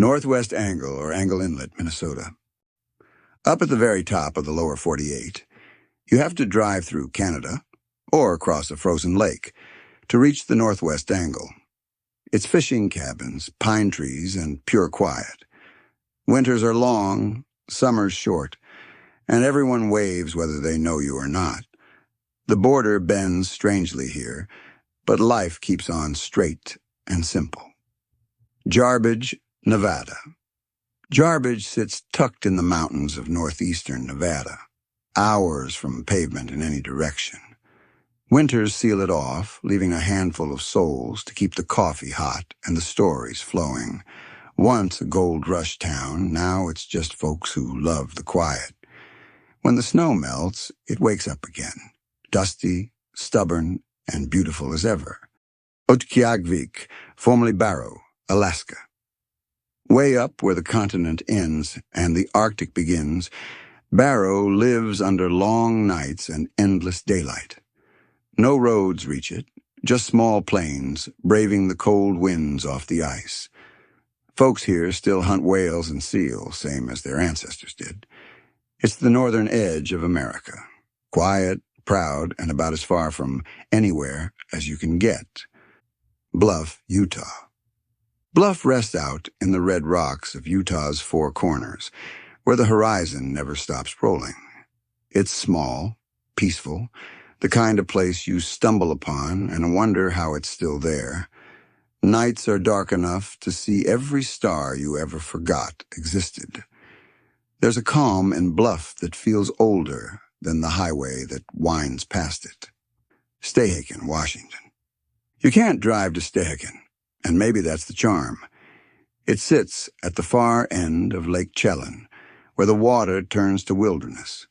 Northwest Angle or Angle Inlet, Minnesota. Up at the very top of the lower 48, you have to drive through Canada or across a frozen lake to reach the Northwest Angle. It's fishing cabins, pine trees, and pure quiet. Winters are long, summers short, and everyone waves whether they know you or not. The border bends strangely here, but life keeps on straight and simple. Jarbidge, Nevada. Jarbidge sits tucked in the mountains of northeastern Nevada, hours from pavement in any direction. Winters seal it off, leaving a handful of souls to keep the coffee hot and the stories flowing. Once a gold rush town, now it's just folks who love the quiet. When the snow melts, it wakes up again, dusty, stubborn, and beautiful as ever. Utqiagvik, formerly Barrow, Alaska. Way up where the continent ends and the Arctic begins, Barrow lives under long nights and endless daylight. No roads reach it, just small plains braving the cold winds off the ice. Folks here still hunt whales and seals, same as their ancestors did. It's the northern edge of America, quiet, proud, and about as far from anywhere as you can get. Bluff, Utah. Bluff rests out in the red rocks of Utah's Four Corners, where the horizon never stops rolling. It's small, peaceful, the kind of place you stumble upon and wonder how it's still there. Nights are dark enough to see every star you ever forgot existed. There's a calm in Bluff that feels older than the highway that winds past it. Stehekin, Washington. You can't drive to Stehekin, and maybe that's the charm. It sits at the far end of Lake Chelan, where the water turns to wilderness.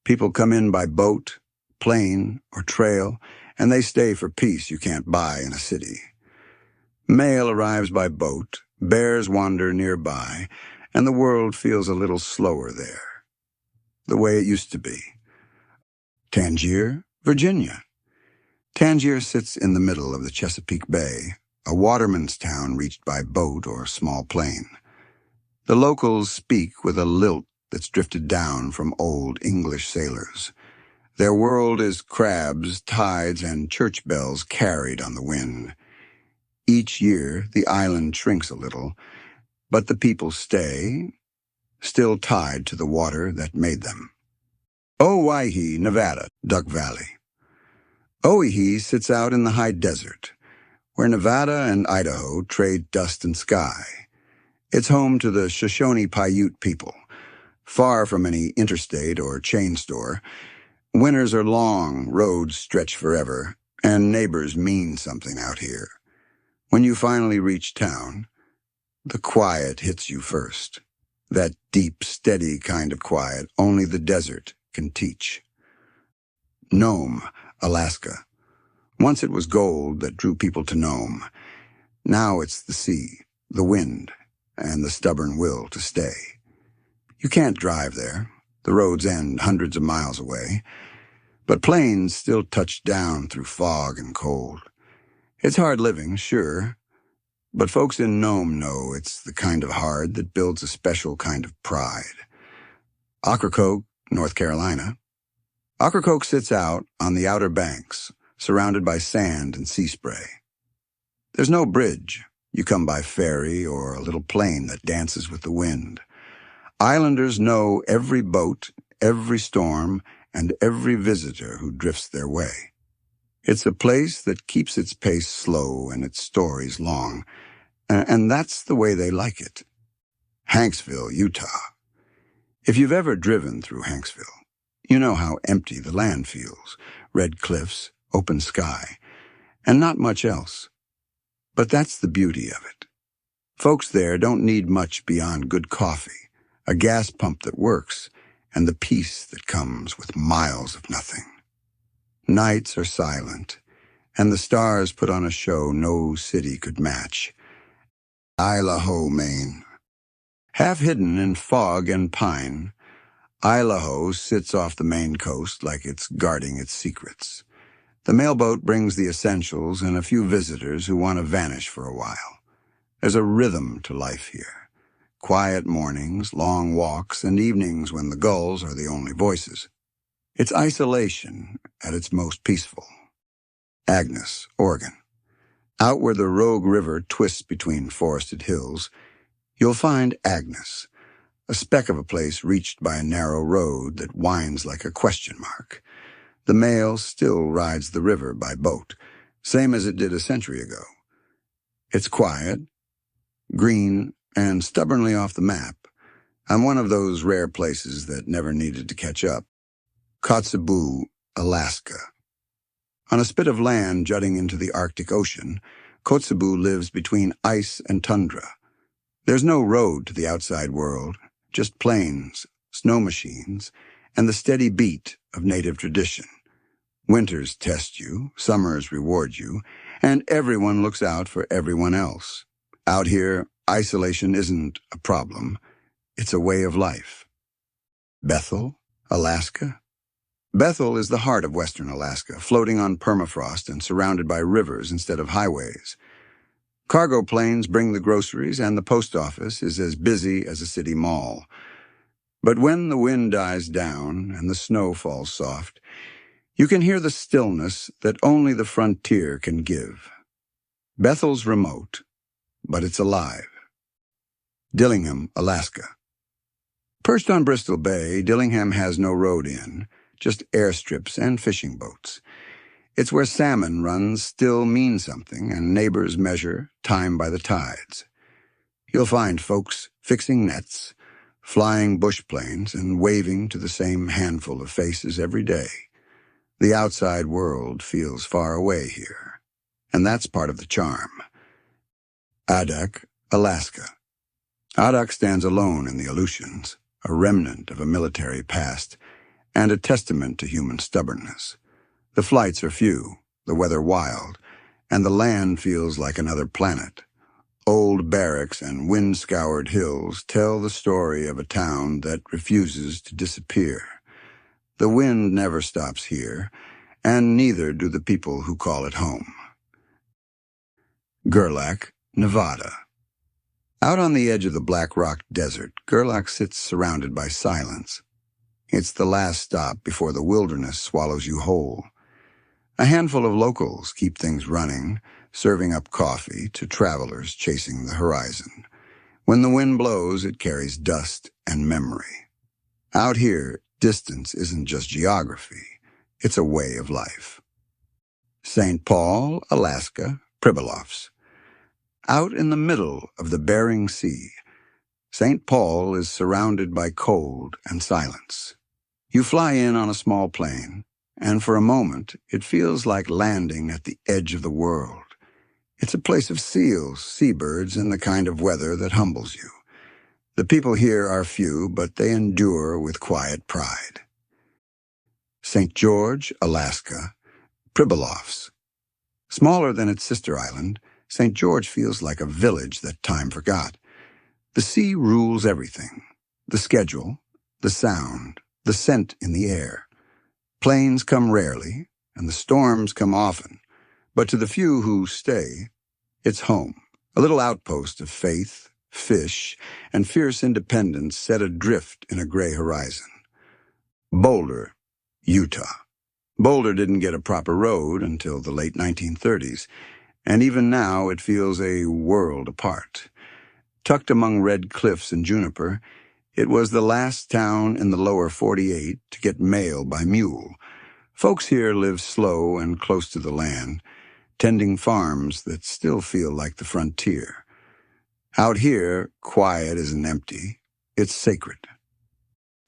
People come in by boat, plane, or trail, and they stay for peace you can't buy in a city. Mail arrives by boat, bears wander nearby, and the world feels a little slower there. The way it used to be. Tangier, Virginia. Tangier sits in the middle of the Chesapeake Bay, a waterman's town reached by boat or small plane. The locals speak with a lilt that's drifted down from old English sailors. Their world is crabs, tides, and church bells carried on the wind. Each year, the island shrinks a little, but the people stay, still tied to the water that made them. Owyhee, Nevada, Duck Valley. Owyhee sits out in the high desert, where Nevada and Idaho trade dust and sky. It's home to the Shoshone-Paiute people, far from any interstate or chain store. Winters are long, roads stretch forever, and neighbors mean something out here. When you finally reach town, the quiet hits you first. That deep, steady kind of quiet only the desert can teach. Nome, Alaska. Once it was gold that drew people to Nome. Now it's the sea, the wind, and the stubborn will to stay. You can't drive there. The roads end hundreds of miles away. But planes still touch down through fog and cold. It's hard living, sure, but folks in Nome know it's the kind of hard that builds a special kind of pride. Ocracoke, North Carolina. Ocracoke sits out on the Outer Banks, surrounded by sand and sea spray. There's no bridge. You come by ferry or a little plane that dances with the wind. Islanders know every boat, every storm, and every visitor who drifts their way. It's a place that keeps its pace slow and its stories long, and that's the way they like it. Hanksville, Utah. If you've ever driven through Hanksville, you know how empty the land feels. Red cliffs, open sky, and not much else. But that's the beauty of it. Folks there don't need much beyond good coffee, a gas pump that works, and the peace that comes with miles of nothing. Nights are silent, and the stars put on a show no city could match. Idaho, Maine. Half hidden in fog and pine, Idaho sits off the Maine coast like it's guarding its secrets. The mailboat brings the essentials and a few visitors who want to vanish for a while. There's a rhythm to life here. quiet mornings, long walks, and evenings when the gulls are the only voices. It's isolation at its most peaceful. Agnes, Oregon. Out where the Rogue River twists between forested hills, you'll find Agnes, a speck of a place reached by a narrow road that winds like a question mark. The mail still rides the river by boat, same as it did a century ago. It's quiet, green, and stubbornly off the map. I'm one of those rare places that never needed to catch up. Kotzebue, Alaska. On a spit of land jutting into the Arctic Ocean, Kotzebue lives between ice and tundra. There's no road to the outside world, just plains, snow machines, and the steady beat of native tradition. Winters test you, summers reward you, and everyone looks out for everyone else. Out here, isolation isn't a problem. It's a way of life. Bethel, Alaska. Bethel is the heart of western Alaska, floating on permafrost and surrounded by rivers instead of highways. Cargo planes bring the groceries, and the post office is as busy as a city mall. But when the wind dies down and the snow falls soft, you can hear the stillness that only the frontier can give. Bethel's remote, but it's alive. Dillingham, Alaska. Perched on Bristol Bay, Dillingham has no road in, just airstrips and fishing boats. It's where salmon runs still mean something, and neighbors measure time by the tides. You'll find folks fixing nets, flying bush planes, and waving to the same handful of faces every day. The outside world feels far away here, and that's part of the charm. Adak, Alaska. Adak stands alone in the Aleutians, a remnant of a military past, and a testament to human stubbornness. The flights are few, the weather wild, and the land feels like another planet. Old barracks and wind-scoured hills tell the story of a town that refuses to disappear. The wind never stops here, and neither do the people who call it home. Gerlach, Nevada. Out on the edge of the Black Rock Desert, Gerlach sits surrounded by silence. It's the last stop before the wilderness swallows you whole. A handful of locals keep things running, serving up coffee to travelers chasing the horizon. When the wind blows, it carries dust and memory. Out here, distance isn't just geography. It's a way of life. St. Paul, Alaska, Pribilofs. Out in the middle of the Bering Sea, St. Paul is surrounded by cold and silence. You fly in on a small plane, and for a moment, it feels like landing at the edge of the world. It's a place of seals, seabirds, and the kind of weather that humbles you. The people here are few, but they endure with quiet pride. St. George, Alaska, Pribilofs. Smaller than its sister island, St. George feels like a village that time forgot. The sea rules everything: the schedule, the sound, the scent in the air. Planes come rarely, and the storms come often, but to the few who stay, it's home, a little outpost of faith, fish, and fierce independence set adrift in a gray horizon. Boulder, Utah. Boulder didn't get a proper road until the late 1930s, and even now it feels a world apart. Tucked among red cliffs and juniper, it was the last town in the lower 48 to get mail by mule. Folks here live slow and close to the land, tending farms that still feel like the frontier. Out here, quiet isn't empty, it's sacred.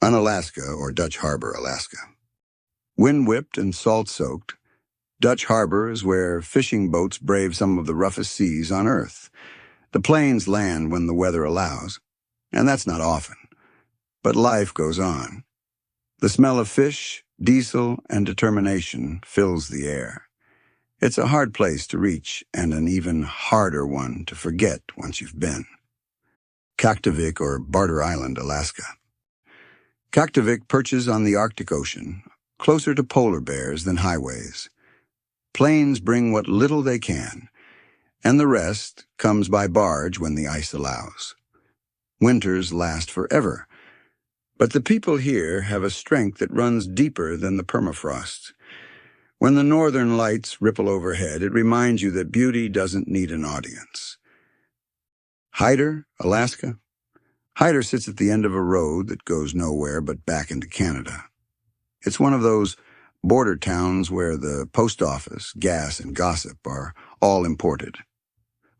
Unalaska, or Dutch Harbor, Alaska. Wind-whipped and salt-soaked, Dutch Harbor is where fishing boats brave some of the roughest seas on Earth. The planes land when the weather allows, and that's not often. But life goes on. The smell of fish, diesel, and determination fills the air. It's a hard place to reach, and an even harder one to forget once you've been. Kaktovik, or Barter Island, Alaska. Kaktovik perches on the Arctic Ocean, closer to polar bears than highways. Planes bring what little they can, and the rest comes by barge when the ice allows. Winters last forever. But the people here have a strength that runs deeper than the permafrost. When the northern lights ripple overhead, it reminds you that beauty doesn't need an audience. Hyder, Alaska. Hyder sits at the end of a road that goes nowhere but back into Canada. It's one of those border towns where the post office, gas, and gossip are all imported.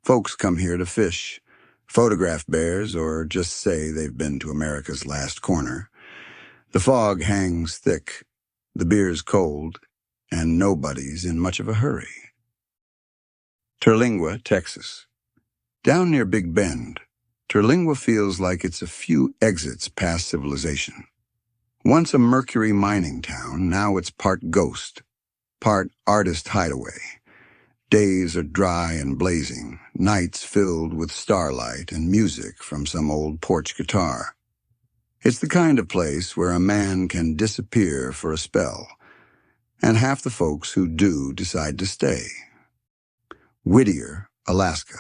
Folks come here to fish, photograph bears, or just say they've been to America's last corner. The fog hangs thick, the beer's cold, and nobody's in much of a hurry. Terlingua, Texas. Down near Big Bend, Terlingua feels like it's a few exits past civilization. Once a mercury mining town, now it's part ghost, part artist hideaway. Days are dry and blazing, nights filled with starlight and music from some old porch guitar. It's the kind of place where a man can disappear for a spell, and half the folks who do decide to stay. Whittier, Alaska.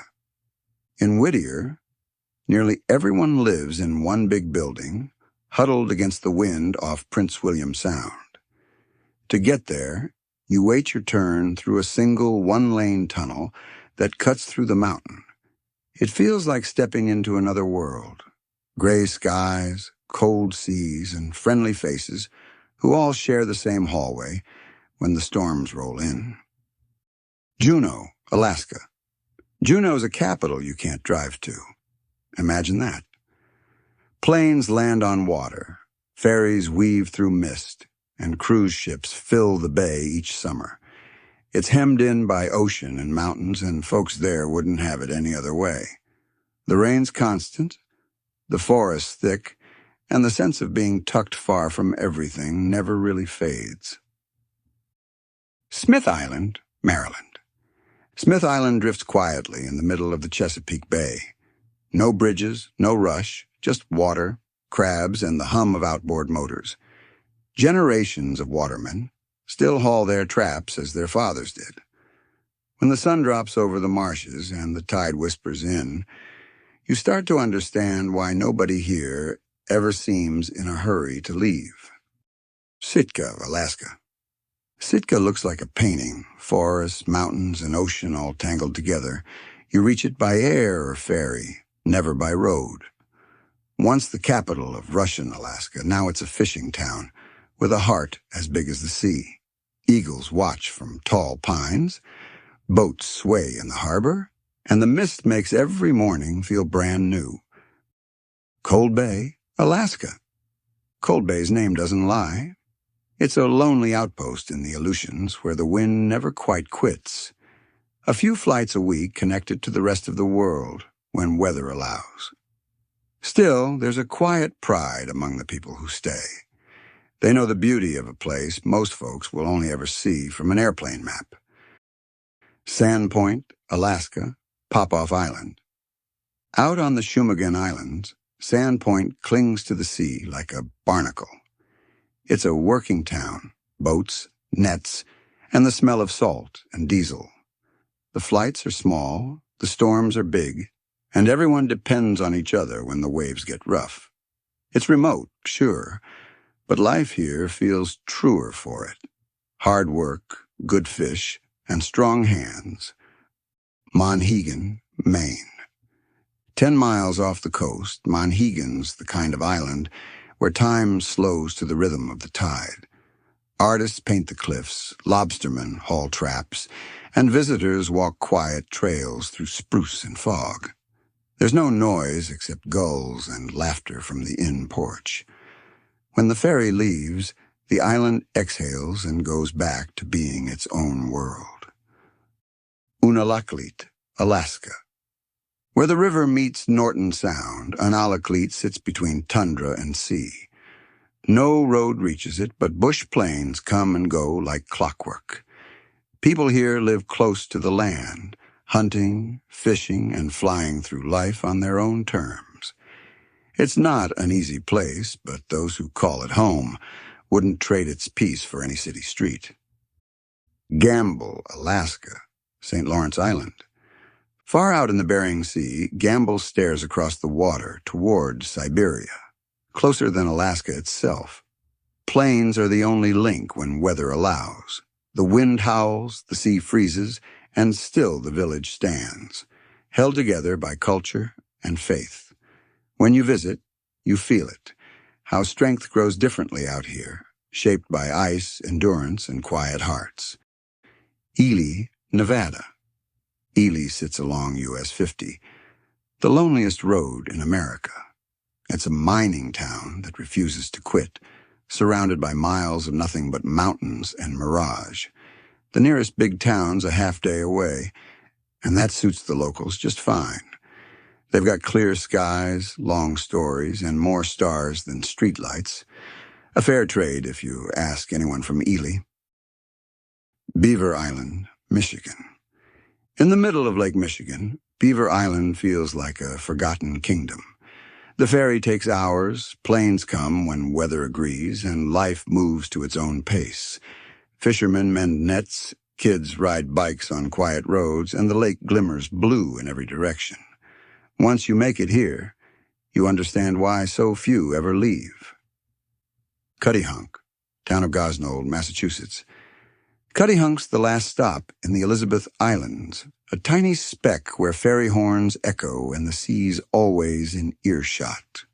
In Whittier, nearly everyone lives in one big building, huddled against the wind off Prince William Sound. To get there, you wait your turn through a single one-lane tunnel that cuts through the mountain. It feels like stepping into another world. Gray skies, cold seas, and friendly faces who all share the same hallway when the storms roll in. Juneau, Alaska. Juneau's a capital you can't drive to. Imagine that. Planes land on water, ferries weave through mist, and cruise ships fill the bay each summer. It's hemmed in by ocean and mountains, and folks there wouldn't have it any other way. The rain's constant, the forest thick, and the sense of being tucked far from everything never really fades. Smith Island, Maryland. Smith Island drifts quietly in the middle of the Chesapeake Bay. No bridges, no rush, just water, crabs, and the hum of outboard motors. Generations of watermen still haul their traps as their fathers did. When the sun drops over the marshes and the tide whispers in, you start to understand why nobody here ever seems in a hurry to leave. Sitka, Alaska. Sitka looks like a painting, forests, mountains, and ocean all tangled together. You reach it by air or ferry, never by road. Once the capital of Russian Alaska, now it's a fishing town, with a heart as big as the sea. Eagles watch from tall pines, boats sway in the harbor, and the mist makes every morning feel brand new. Cold Bay, Alaska. Cold Bay's name doesn't lie. It's a lonely outpost in the Aleutians where the wind never quite quits. A few flights a week connected to the rest of the world when weather allows. Still, there's a quiet pride among the people who stay. They know the beauty of a place most folks will only ever see from an airplane map. Sandpoint, Alaska, Popoff Island. Out on the Shumagon Islands, Sandpoint clings to the sea like a barnacle. It's a working town, boats, nets, and the smell of salt and diesel. The flights are small, the storms are big, and everyone depends on each other when the waves get rough. It's remote, sure, but life here feels truer for it. Hard work, good fish, and strong hands. Monhegan, Maine. 10 miles off the coast, Monhegan's the kind of island where time slows to the rhythm of the tide. Artists paint the cliffs, lobstermen haul traps, and visitors walk quiet trails through spruce and fog. There's no noise except gulls and laughter from the inn porch. When the ferry leaves, the island exhales and goes back to being its own world. Unalakleet, Alaska. Where the river meets Norton Sound, Unalakleet sits between tundra and sea. No road reaches it, but bush plains come and go like clockwork. People here live close to the land, hunting, fishing, and flying through life on their own terms. It's not an easy place, but those who call it home wouldn't trade its peace for any city street. Gamble, Alaska, St. Lawrence Island. Far out in the Bering Sea, Gamble stares across the water toward Siberia, closer than Alaska itself. Planes are the only link when weather allows. The wind howls, the sea freezes, and still the village stands, held together by culture and faith. When you visit, you feel it, how strength grows differently out here, shaped by ice, endurance, and quiet hearts. Ely, Nevada. Ely sits along US 50, the loneliest road in America. It's a mining town that refuses to quit, surrounded by miles of nothing but mountains and mirage. The nearest big town's a half-day away, and that suits the locals just fine. They've got clear skies, long stories, and more stars than streetlights. A fair trade, if you ask anyone from Ely. Beaver Island, Michigan. In the middle of Lake Michigan, Beaver Island feels like a forgotten kingdom. The ferry takes hours, planes come when weather agrees, and life moves to its own pace. Fishermen mend nets, kids ride bikes on quiet roads, and the lake glimmers blue in every direction. Once you make it here, you understand why so few ever leave. Cuttyhunk, town of Gosnold, Massachusetts. Cuttyhunk's the last stop in the Elizabeth Islands, a tiny speck where ferry horns echo and the sea's always in earshot.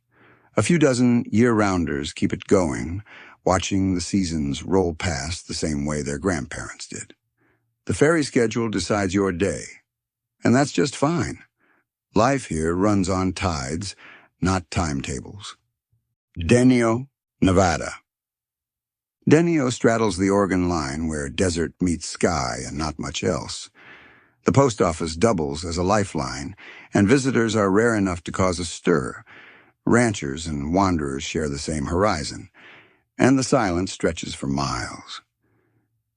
A few dozen year-rounders keep it going, watching the seasons roll past the same way their grandparents did. The ferry schedule decides your day, and that's just fine. Life here runs on tides, not timetables. Denio, Nevada. Denio straddles the Oregon line where desert meets sky and not much else. The post office doubles as a lifeline, and visitors are rare enough to cause a stir. Ranchers and wanderers share the same horizon, and the silence stretches for miles.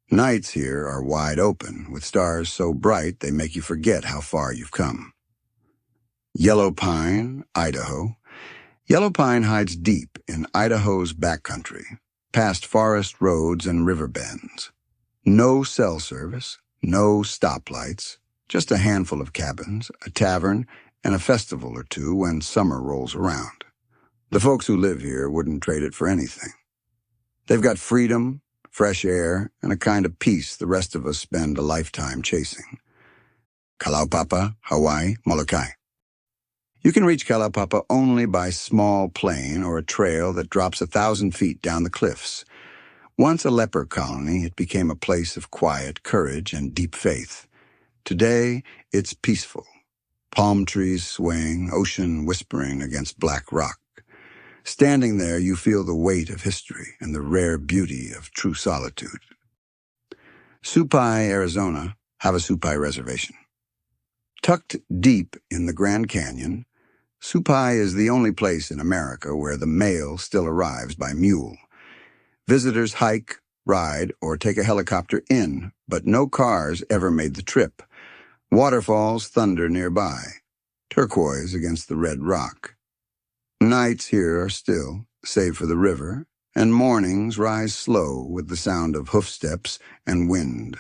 Nights here are wide open, with stars so bright they make you forget how far you've come. Yellow Pine, Idaho. Yellow Pine hides deep in Idaho's backcountry, past forest roads and river bends. No cell service, no stoplights, just a handful of cabins, a tavern, and a festival or two when summer rolls around. The folks who live here wouldn't trade it for anything. They've got freedom, fresh air, and a kind of peace the rest of us spend a lifetime chasing. Kalaupapa, Hawaii, Molokai. You can reach Kalaupapa only by small plane or a trail that drops 1,000 feet down the cliffs. Once a leper colony, it became a place of quiet courage and deep faith. Today, it's peaceful. Palm trees swaying, ocean whispering against black rock. Standing there, you feel the weight of history and the rare beauty of true solitude. Supai, Arizona, Havasupai Reservation. Tucked deep in the Grand Canyon, Supai is the only place in America where the mail still arrives by mule. Visitors hike, ride, or take a helicopter in, but no cars ever made the trip. Waterfalls thunder nearby, turquoise against the red rock. Nights here are still, save for the river, and mornings rise slow with the sound of hoofsteps and wind.